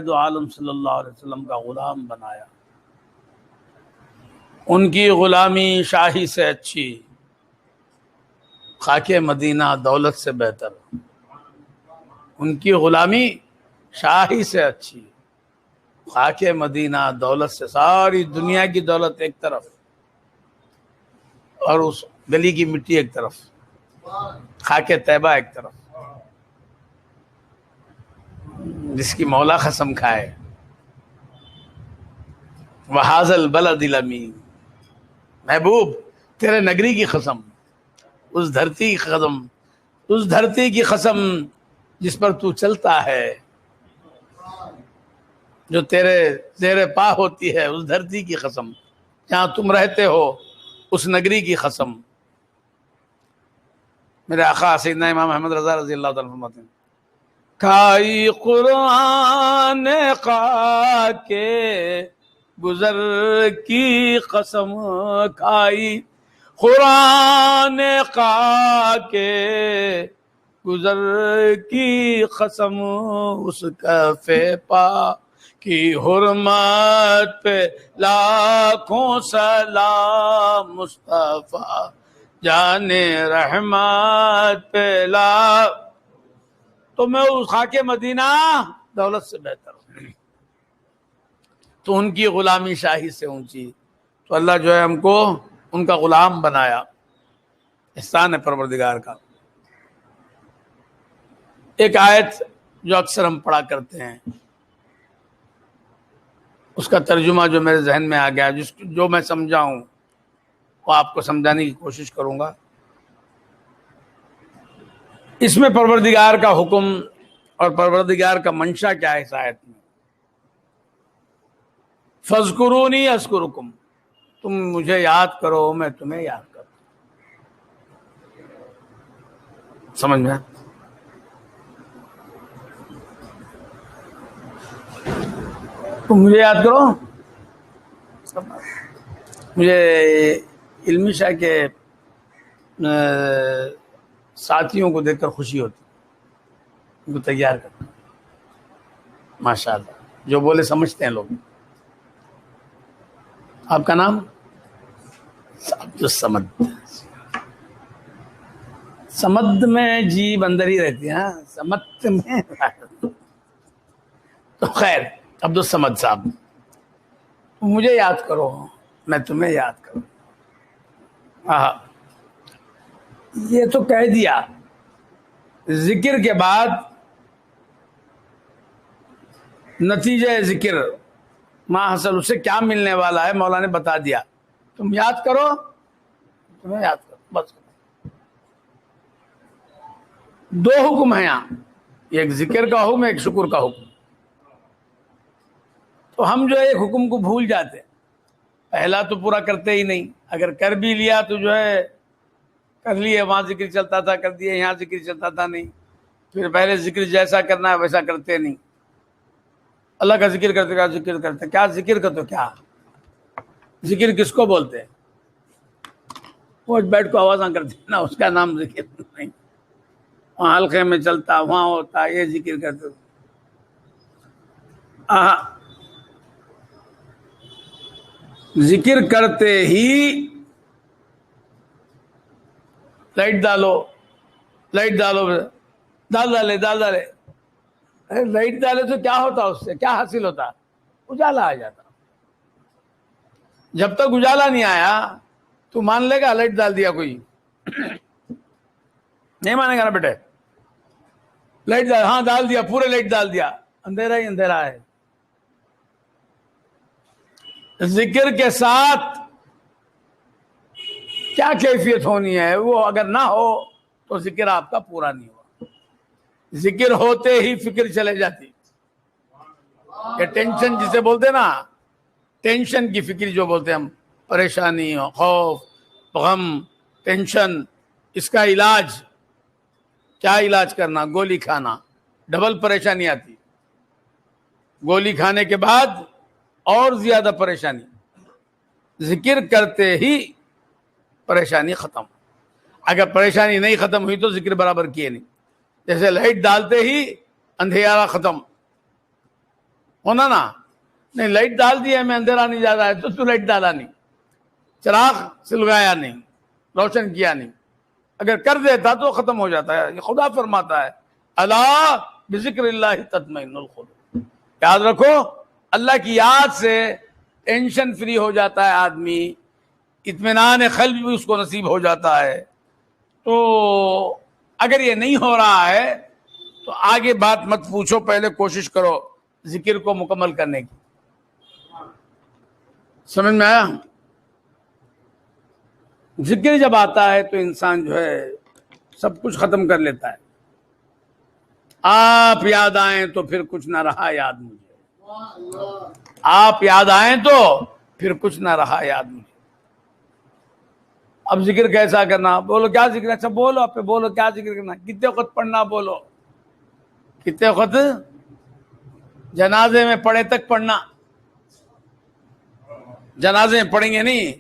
دو عالم صلی اللہ علیہ وسلم کا غلام بنایا. ان کی غلامی شاہی سے اچھی، خاک مدینہ دولت سے بہتر. ان کی غلامی شاہی سے اچھی، خاک مدینہ دولت سے. ساری دنیا کی دولت ایک طرف اور اس گلی کی مٹی ایک طرف، خاک طیبہ ایک طرف، جس کی مولا قسم کھائے. وَهَذَا الْبَلَدِ الْأَمِينِ، محبوب تیرے نگری کی قسم، اس دھرتی کی قسم، اس دھرتی کی قسم جس پر تو چلتا ہے، جو تیرے زیر پا ہوتی ہے، اس دھرتی کی قسم، جہاں تم رہتے ہو اس نگری کی قسم. میرے آقا سیدنا امام احمد رضا رضی اللہ تعالیٰ فرماتے ہیں، کھائی قرآن کا کے گزر کی قسم، کھائی قرآن کا کے گزر کی قسم، اس کفے پا کی حرمت پہ لاکھوں سلام، مصطفیٰ جان رحمت پہ لا. تو میں اس خاک مدینہ دولت سے بہتر ہوں. تو ان کی غلامی شاہی سے اونچی. تو اللہ جو ہے ہم کو ان کا غلام بنایا، احسان ہے پروردگار کا. ایک آیت جو اکثر ہم پڑھا کرتے ہیں، اس کا ترجمہ جو میرے ذہن میں آ گیا، جو میں سمجھا ہوں وہ آپ کو سمجھانے کی کوشش کروں گا. اس میں پروردگار کا حکم اور پروردگار کا منشا کیا ہے اس آیت میں؟ فَاذْكُرُونِي أَذْكُرُكُمْ، تم مجھے یاد کرو میں تمہیں یاد کروں. سمجھ میں؟ تم مجھے یاد کرو. مجھے علمی شاہ کے ساتھیوں کو دیکھ کر خوشی ہوتی، ان کو تیار کرتا. ماشاء اللہ، جو بولے سمجھتے ہیں لوگ. آپ کا نام؟ عبدالصمد. سمد میں جی اندر ہی رہتی ہے، سمت میں. تو خیر، عبدالصمد صاحب، مجھے یاد کرو میں تمہیں یاد کروں. یہ تو کہہ دیا. ذکر کے بعد نتیجہ ذکر ما حصل، اس سے کیا ملنے والا ہے مولا نے بتا دیا. تم یاد کرو تمہیں یاد کرو، بس. دو حکم ہیں یہاں، ایک ذکر کا حکم، ایک شکر کا حکم. تو ہم جو ہے ایک حکم کو بھول جاتے، پہلا تو پورا کرتے ہی نہیں. اگر کر بھی لیا تو جو ہے کر لیے، وہاں ذکر چلتا تھا کر دیا، یہاں ذکر چلتا تھا نہیں. پھر پہلے ذکر جیسا کرنا ہے ویسا کرتے نہیں. اللہ کا ذکر کرتے کیا ذکر کرتے، کیا ذکر کا تو کیا ذکر کس کو بولتے ہیں؟ وہ بیٹھ کو آوازاں کرتے نا، اس کا نام ذکر نہیں. وہاں حلقے میں چلتا، وہاں ہوتا، یہ ذکر کرتے. ذکر کرتے ہی لائٹ ڈالو، لائٹ ڈالو، ڈالے. ارے لائٹ ڈالے تو کیا ہوتا، اس سے کیا حاصل ہوتا؟ اجالا آ جاتا. جب تک اجالا نہیں آیا تو مان لے گا لائٹ ڈال دیا کوئی؟ نہیں مانے گا نا بیٹے. لائٹ ڈال، ہاں ڈال دیا، پورے لائٹ ڈال دیا، اندھیرا ہی اندھیرا ہے. ذکر کے ساتھ کیا کیفیت ہونی ہے، وہ اگر نہ ہو تو ذکر آپ کا پورا نہیں ہوا. ذکر ہوتے ہی فکر چلے جاتی. یہ ٹینشن جسے بولتے نا، ٹینشن کی فکر جو بولتے ہم، پریشانی، خوف، غم، ٹینشن، اس کا علاج کیا؟ علاج کرنا، گولی کھانا. ڈبل پریشانی آتی. گولی کھانے کے بعد اور زیادہ پریشانی. ذکر کرتے ہی پریشانی ختم. اگر پریشانی نہیں ختم ہوئی تو ذکر برابر کیے نہیں. جیسے لائٹ ڈالتے ہی اندھیرا ختم. ہونا نا. نہیں لائٹ ڈال دی ہے میں اندھیرا نہیں جا رہا ہے تو تو لائٹ ڈالا نہیں, چراغ سلگایا نہیں, روشن کیا نہیں. اگر کر دیتا تو ختم ہو جاتا ہے. یہ خدا فرماتا ہے الا بذکر اللہ تطمئن القلوب. یاد رکھو اللہ کی یاد سے ٹینشن فری ہو جاتا ہے آدمی, اطمینان قلب بھی اس کو نصیب ہو جاتا ہے. تو اگر یہ نہیں ہو رہا ہے تو آگے بات مت پوچھو, پہلے کوشش کرو ذکر کو مکمل کرنے کی. سمجھ میں آیا؟ ذکر جب آتا ہے تو انسان جو ہے سب کچھ ختم کر لیتا ہے. آپ یاد آئیں تو پھر کچھ نہ رہا یاد مجھے. آپ یاد آئیں تو پھر کچھ نہ رہا یاد مجھے. اب ذکر کیسا کرنا؟ بولو کیا ذکر. اچھا بولو آپ پہ بولو کیا ذکر کرنا, کتنے وقت پڑھنا بولو, کتنے وقت جنازے میں پڑھے تک پڑھنا, جنازے میں پڑھیں گے نہیں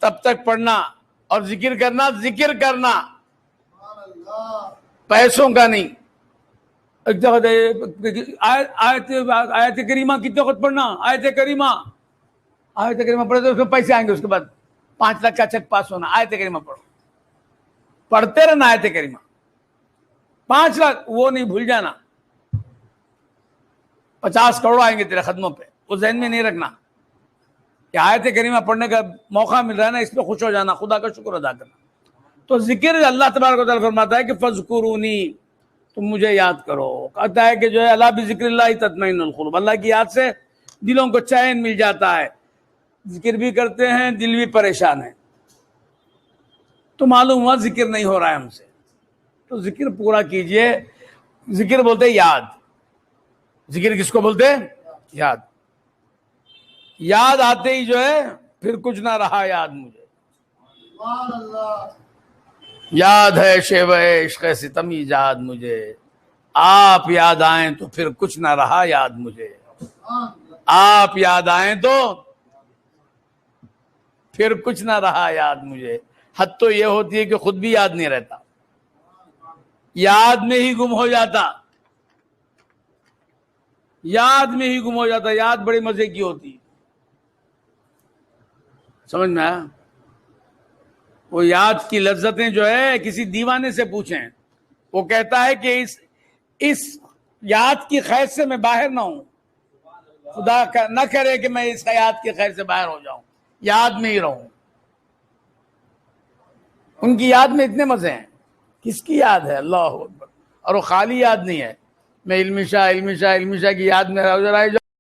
تب تک پڑھنا. اور ذکر کرنا, ذکر کرنا پیسوں کا نہیں. آیت کریمہ کتنے وقت پڑھنا, آیت کریمہ پڑھے تو اس میں پیسے آئیں گے, اس کے بعد 5 لاکھ کا چیک پاس ہونا. آیت کریمہ پڑھو, پڑھتے رہنا آیت کریمہ. 5 لاکھ وہ نہیں بھول جانا, 50 کروڑ آئیں گے تیرے قدموں پہ, وہ ذہن میں نہیں رکھنا کہ آیت کریمہ پڑھنے کا موقع مل رہا ہے نا, اس پہ خوش ہو جانا, خدا کا شکر ادا کرنا. تو ذکر اللہ تبارک و تعالیٰ فرماتا ہے کہ فذکرونی, تم مجھے یاد کرو. کہتا ہے کہ جو ہے الا بذکر اللہ تطمئن القلوب, اللہ کی یاد سے دلوں کو چین مل جاتا ہے. ذکر بھی کرتے ہیں دل بھی پریشان ہے, تو معلوم ہوا ذکر نہیں ہو رہا ہے ہم سے. تو ذکر پورا کیجئے. ذکر بولتے یاد. ذکر کس کو بولتے ہیں؟ یاد. یاد آتے ہی جو ہے پھر کچھ نہ رہا یاد مجھے. یاد ہے شیوہ عشق ستم ایجاد مجھے, آپ یاد آئیں تو پھر کچھ نہ رہا یاد مجھے. آپ یاد آئیں تو پھر کچھ نہ رہا یاد مجھے. حد تو یہ ہوتی ہے کہ خود بھی یاد نہیں رہتا, یاد میں ہی گم ہو جاتا, یاد میں ہی گم ہو جاتا. یاد بڑے مزے کی ہوتی, سمجھ میں آیا؟ وہ یاد کی لذتیں جو ہے کسی دیوانے سے پوچھیں, وہ کہتا ہے کہ اس یاد کی خیر سے میں باہر نہ ہوں. خدا نہ کرے کہ میں اس یاد کی خیر سے باہر ہو جاؤں, یاد میں ہی رہوں. ان کی یاد میں اتنے مزے ہیں. کس کی یاد ہے؟ اللہ اکبر. اور وہ خالی یاد نہیں ہے, میں علم شاہ کی یاد میں